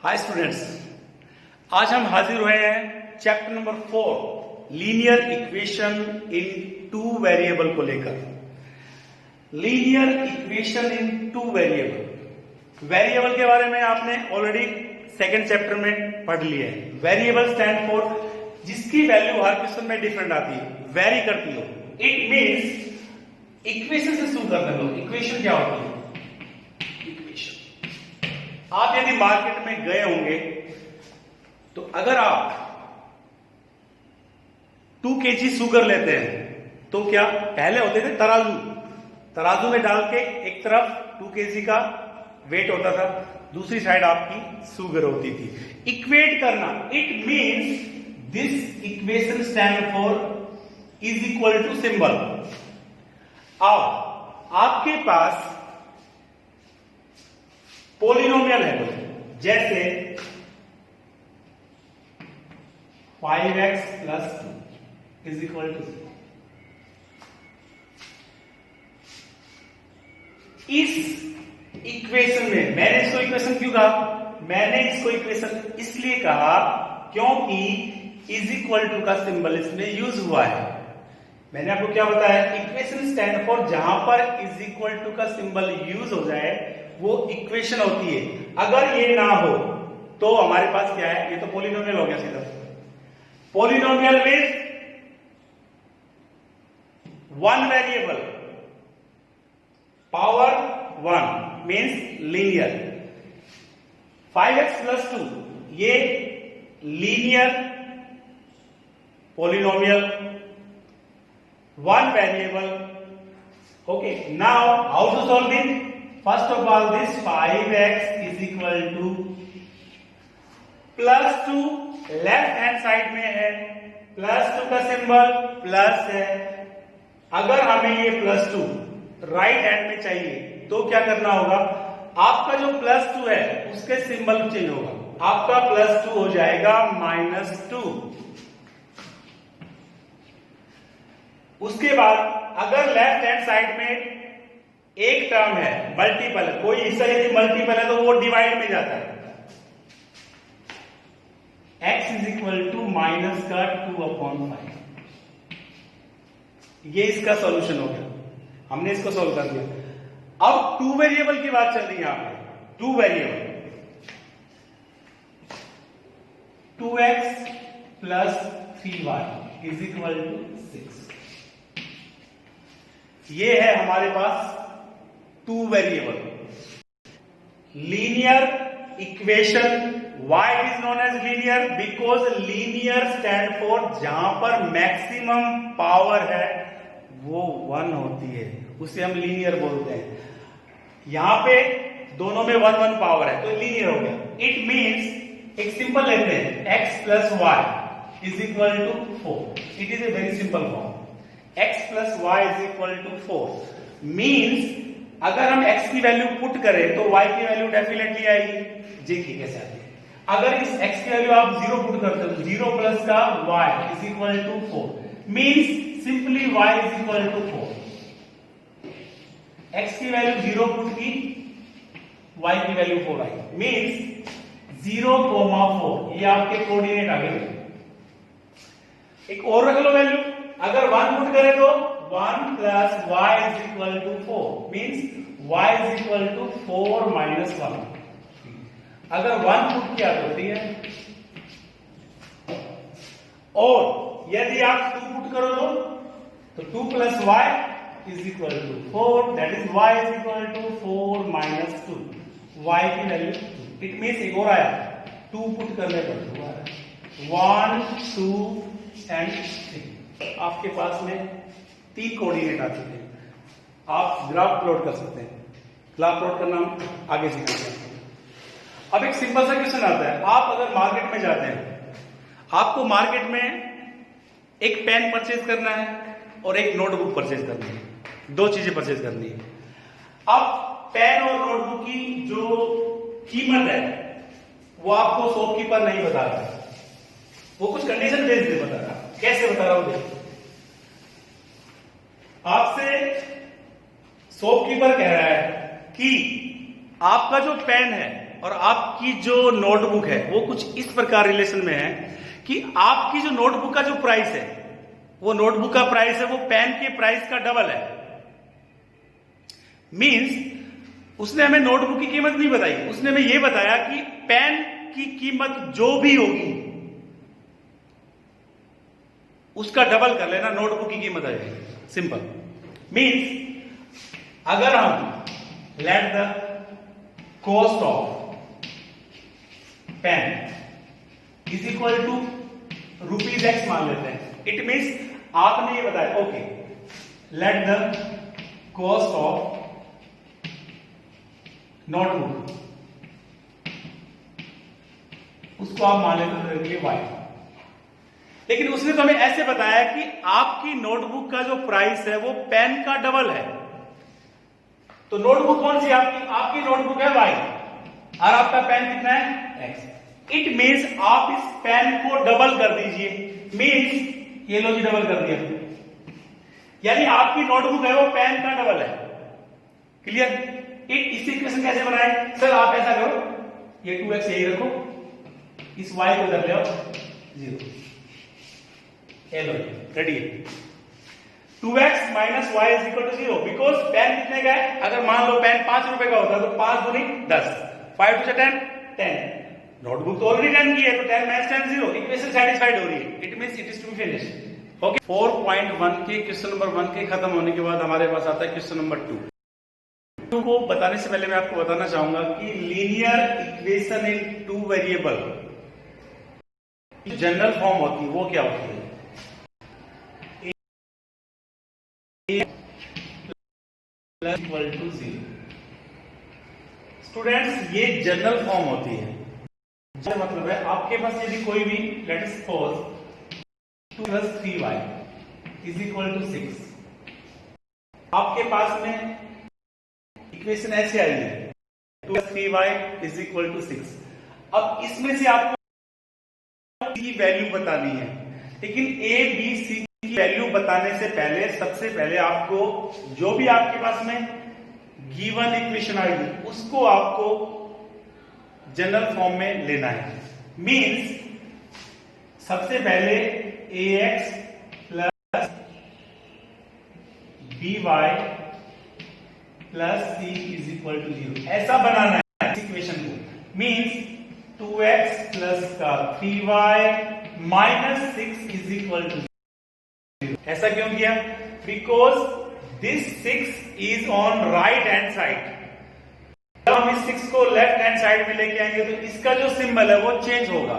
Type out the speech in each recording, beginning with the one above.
Hi students, आज हम हाजिर हुए हैं चैप्टर नंबर 4 लीनियर इक्वेशन इन टू वेरिएबल को लेकर। लीनियर इक्वेशन इन टू वेरिएबल के बारे में आपने ऑलरेडी सेकंड चैप्टर में पढ़ लिया है। वेरिएबल स्टैंड फॉर जिसकी वैल्यू हर क्वेश्चन में डिफरेंट आती है, वेरी करती हो। इट मीन्स इक्वेशन से शुरू करते हो। इक्वेशन क्या होती है? आप यदि मार्केट में गए होंगे तो अगर आप 2 kg शुगर लेते हैं तो क्या पहले होते थे तराजू में डाल के एक तरफ 2 kg का वेट होता था, दूसरी साइड आपकी शुगर होती थी। इक्वेट करना, it means this equation stand for is equal to symbol. अब आपके पास पॉलिनोमियल है जैसे 5x plus 2 is equal to 0। इस इक्वेशन में मैंने इसको इक्वेशन क्यों कहा? मैंने इसको इक्वेशन इसलिए कहा क्योंकि इज इक्वल टू का सिंबल इसमें यूज हुआ है। मैंने आपको क्या बताया? इक्वेशन स्टैंड फॉर जहां पर इज इक्वल टू का सिंबल यूज हो जाए वो इक्वेशन होती है। अगर ये ना हो तो हमारे पास क्या है? ये तो पॉलिनोमियल हो गया सीधा। Polynomial with one variable power 1 means linear. 5x plus 2 ये linear polynomial, one variable. Okay, now how to solve this? First of all, this 5x is equal to plus 2 left hand side में है, plus 2 का symbol plus है। अगर हमें ये plus 2 right hand में चाहिए तो क्या करना होगा? आपका जो प्लस 2 है उसके सिंबल चेंज होगा, आपका प्लस 2 हो जाएगा -2। उसके बाद अगर लेफ्ट हैंड साइड में एक टर्म है मल्टीपल, कोई हिस्सा यदि मल्टीपल है तो वो डिवाइड में जाता है। x is equal to minus का 2/5। ये इसका सॉल्यूशन हो गया, हमने इसको सॉल्व कर दिया। अब 2 वेरिएबल की बात चल रही है यहां पे। 2 variable 2x plus 3y is equal to 6। ये है हमारे पास 2 variable linear equation. Why it is known as linear? Because linear stand for जहां पर मैक्सिमम पावर है वो 1 होती है, उसे हम लीनियर बोलते हैं। यहां पे दोनों में 1 पावर है तो लीनियर हो गया। इट मींस एक सिंपल लेते हैं, x plus y is equal to 4। It is a very simple form. x plus y is equal to 4 means अगर हम x की वैल्यू पुट करें तो y की वैल्यू डेफिनेटली आएगी। देखिए कैसे आती है। अगर इस x की वैल्यू आप 0 पुट करते हो, 0 प्लस का y is equal to 4 means simply y is equal to 4। x की वैल्यू 0 पुट की, y की वैल्यू 4 आई मींस 0,4 ये आपके कोऑर्डिनेट आ गए। एक और रख लो वैल्यू, अगर 1 पुट करें तो 1 plus y is equal to 4 means y is equal to 4 minus 1। अगर 1 पुट किया तो 3 है, और यदि आप 2 पुट करो तो 2 plus y is equal to 4, that is y is equal to 4 minus 2। y की वैल्यू 2। इट मींस एक और आया, 2 पुट करने पर 2 आ रहा है। 1 2 एंड 3 आपके पास में 3 कोऑर्डिनेट आ चुके हैं। आप ग्राफ प्लॉट कर सकते हैं। ग्राफ प्लॉट करना आगे सीखेंगे। अब एक सिंपल सा क्वेश्चन आता है। आप अगर मार्केट में जाते हैं, आपको मार्केट में एक पेन परचेज करना है और एक नोटबुक परचेज करनी है। 2 चीजें परचेज करनी है। अब पेन और नोटबुक की जो कीमत है वो आपको शॉपकीपर नहीं बता रहा, वो कुछ कंडीशन बेस्ड नहीं बता रहा। कैसे बता रहा हूं? देखिए, आपसे शॉपकीपर कह रहा है कि आपका जो पेन है और आपकी जो नोटबुक है वो कुछ इस प्रकार रिलेशन में है कि आपकी जो नोटबुक का जो प्राइस है, वो नोटबुक का प्राइस है वो पेन के प्राइस का डबल है। मींस उसने हमें नोटबुक की कीमत नहीं बताई, उसने हमें यह बताया कि पेन की कीमत जो भी होगी उसका डबल कर लेना, नोटबुक की कीमत आ जाएगी। सिंपल। मींस अगर हम let the cost of pen is equal to ₹X मान लेते हैं, इट मींस आपने ये बताया okay let the cost of notebook, उसको आप मान लेते Y। लेकिन उसने तो हमें ऐसे बताया कि आपकी नोटबुक का जो प्राइस है वो पेन का डबल है। तो नोटबुक कौन सी आपकी? आपकी नोटबुक है Y और आपका पेन कितना है X। इट मीन्स आप इस पेन को डबल कर दीजिए। मीन्स ये लो जी डबल कर दिया, यानी आपकी नोटबुक है वो पेन का डबल है। क्लियर? इसी इक्वेशन कैसे बनाए? सर आप ऐसा करो, ये 2x यही रखो, इस y को इधर ले आओ 0। लो रेडी है। 2x minus y is equal to 0 because pen कितने का है? अगर मान लो पेन 5 रुपए का होता तो 5 दूनी 10, 5 टू 10 10। नोटबुक तो ऑलरेडी 10 की है तो 10 माइनस 10 0। इक्वेशन सेटिस्फाइड हो रही है। It means it is to finish. Okay. 4.1 के क्वेश्चन नंबर 1 के खत्म होने के बाद हमारे पास आता है क्वेश्चन नंबर 2 को बताने से पहले मैं आपको बताना चाहूंगा कि linear equation in 2 variable general form होती है वो क्या होती है? Equal to 0। स्टूडेंट्स ये जनरल फॉर्म होती है, मतलब है आपके पास यदि कोई भी let us suppose 2 + 3y is equal to 6, आपके पास में इक्वेशन ऐसे आई है 2 + 3y इज इक्वल टू 6। अब इसमें से आपको की वैल्यू बतानी है, लेकिन a b c की वैल्यू बताने से पहले सबसे पहले आपको जो भी आपके पास में गिवन इक्वेशन आएगी उसको आपको जनरल फॉर्म में लेना है। मींस सबसे पहले ax plus by plus c is equal to 0 ऐसा बनाना है इक्वेशन को। मींस 2x प्लस का 3y minus 6 is equal to 0। ऐसा क्यों किया? Because this 6 is on right hand side. जब हम इस 6 को लेफ्ट हैंड साइड में लेके आएंगे तो इसका जो सिंबल है वो चेंज होगा।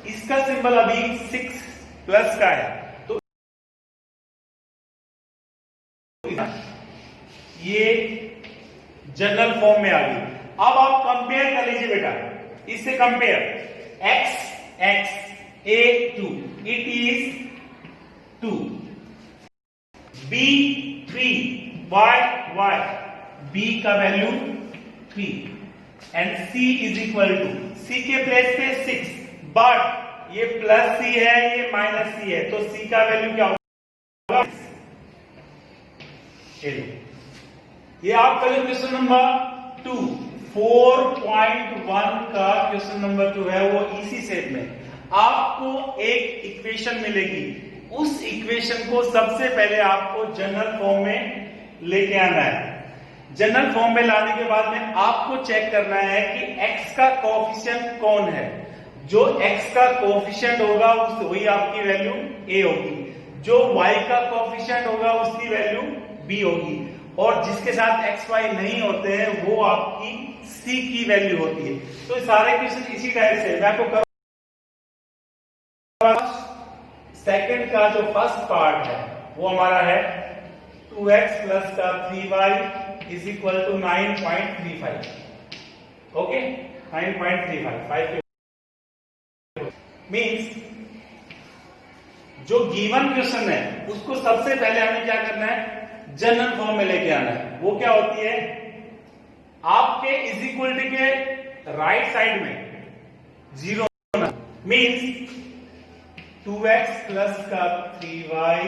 इसका सिंबल अभी 6 प्लस का है तो ये जनरल फॉर्म में आ गई। अब आप कंपेयर कर लीजिए बेटा, इससे compare x a 2 it is 2, b 3 y b का value 3 and c is equal to c के प्लेस पे 6, बट ये प्लस c है ये माइनस c है तो c का वैल्यू क्या होगा? ये आपका जो क्वेश्चन नंबर 2 4.1 का क्वेश्चन नंबर 2 है वो इसी सेट में आपको एक इक्वेशन मिलेगी। उस इक्वेशन को सबसे पहले आपको जनरल फॉर्म में लेके आना है। जनरल फॉर्म में लाने के बाद में आपको चेक करना है कि x का कोएफिशिएंट कौन है। जो x का कोएफिशिएंट होगा वही आपकी वैल्यू a होगी, जो y का कोएफिशिएंट होगा उसकी वैल्यू b होगी, और जिसके साथ x y नहीं होते हैं वो आपकी c की वैल्यू होती है। तो सारे क्वेश्चन इसी टाइप से मैं आपको सेकंड का जो फर्स्ट पार्ट है वो हमारा है 2x प्लस का 3y is equal to 9.35। Okay 9.35 means जो गिवन क्वेश्चन है उसको सबसे पहले हमें क्या करना है? जनरल फॉर्म में लेके आना है। वो क्या होती है? आपके इज इक्वलिटी के राइट साइड में 0 मींस 2x प्लस का 3y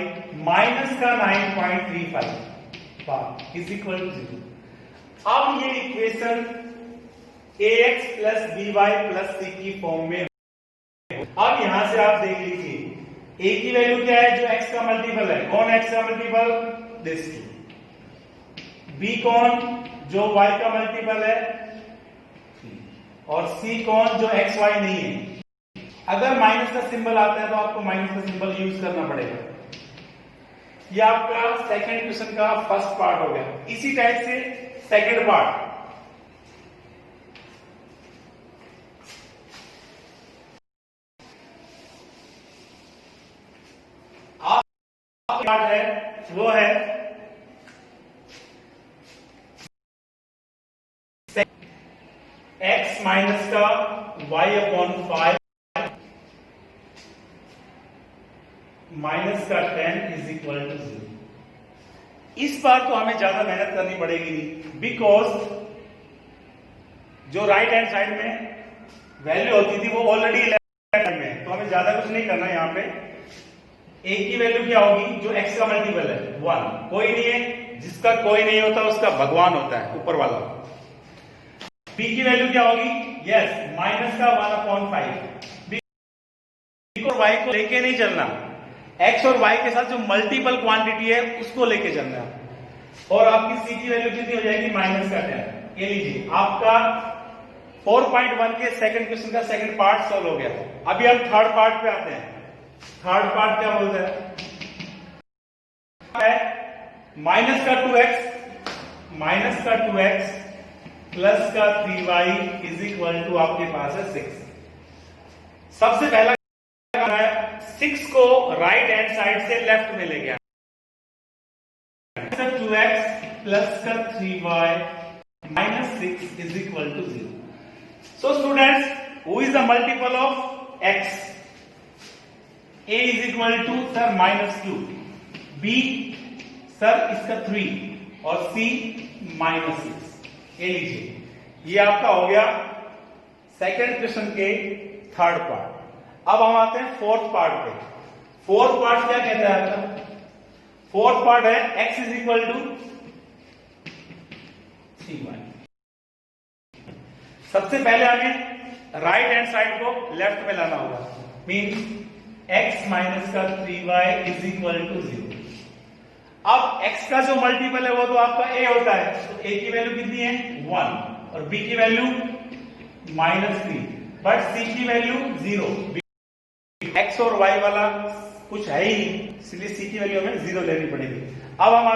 माइनस का 9.35 इज इक्वल टू 0। अब ये equation ax plus by plus c की फॉर्म में। अब यहां से आप देख लीजिए a की वैल्यू क्या है, जो x का मल्टीपल है। कौन x का मल्टीपल? This to. b कौन? जो y का मल्टीपल है। और c कौन? जो x y नहीं है। अगर माइनस का सिंबल आता है तो आपको माइनस का सिंबल यूज करना पड़ेगा। ये आपका सेकंड क्वेश्चन का फर्स्ट पार्ट हो गया। इसी टाइप से सेकंड पार्ट, पार्ट है वो है x माइनस का y अपॉन 5 माइनस का 10 इज इक्वल टू 0। इस बार तो हमें ज्यादा मेहनत करनी पड़ेगी नहीं, बिकॉज जो राइट हैंड साइड में वैल्यू होती थी वो ऑलरेडी लेफ्ट हैंड में है, तो हमें ज्यादा कुछ नहीं करना है। यहाँ पे a की वैल्यू क्या होगी, जो x का मल्टीपल है 1। कोई नहीं है, जिसका कोई नहीं होता उसका भगवान होता है, ऊपर वाला। b की वैल्यू क्या होगी, यस माइनस का 1 अपॉन 5। b और y को लेके नहीं चलना, x और y के साथ जो मल्टीपल क्वांटिटी है उसको लेके चलना है। और आपकी c की वैल्यू कितनी हो जाएगी, माइनस का 10। ये लीजिए आपका 4.1 के सेकंड क्वेश्चन का सेकंड पार्ट सॉल्व हो गया। अभी हम थर्ड पार्ट पे आते हैं। थर्ड पार्ट क्या बोलता है, माइनस का 2x प्लस का 3y इज इक्वल टू आपके पास है 6। सबसे पहला 6 को राइट हैंड साइड से लेफ्ट में ले गया। 2x प्लस का 3y minus 6 is equal to 0। So students, who is the multiple of x? a is equal to sir -2, b sir इसका 3 और c -6। ये लीजिए, ये आपका हो गया सेकंड क्वेश्चन के थर्ड पार्ट। अब हम आते हैं फोर्थ पार्ट पे। फोर्थ पार्ट क्या कहता है आपका? फोर्थ पार्ट है x is equal to 3y। सबसे पहले हमें राइट हैंड साइड को लेफ्ट में लाना होगा, मीन्स x माइनस का 3y इज इक्वल टू 0। अब x का जो मल्टीपल है वो तो आपका a होता है, तो a की वैल्यू कितनी है 1 और b की वैल्यू -3, बट c की वैल्यू 0। x और y वाला कुछ है ही नहीं, इसलिए c की वैल्यू हमें 0 लेनी पड़ेगी। अब हम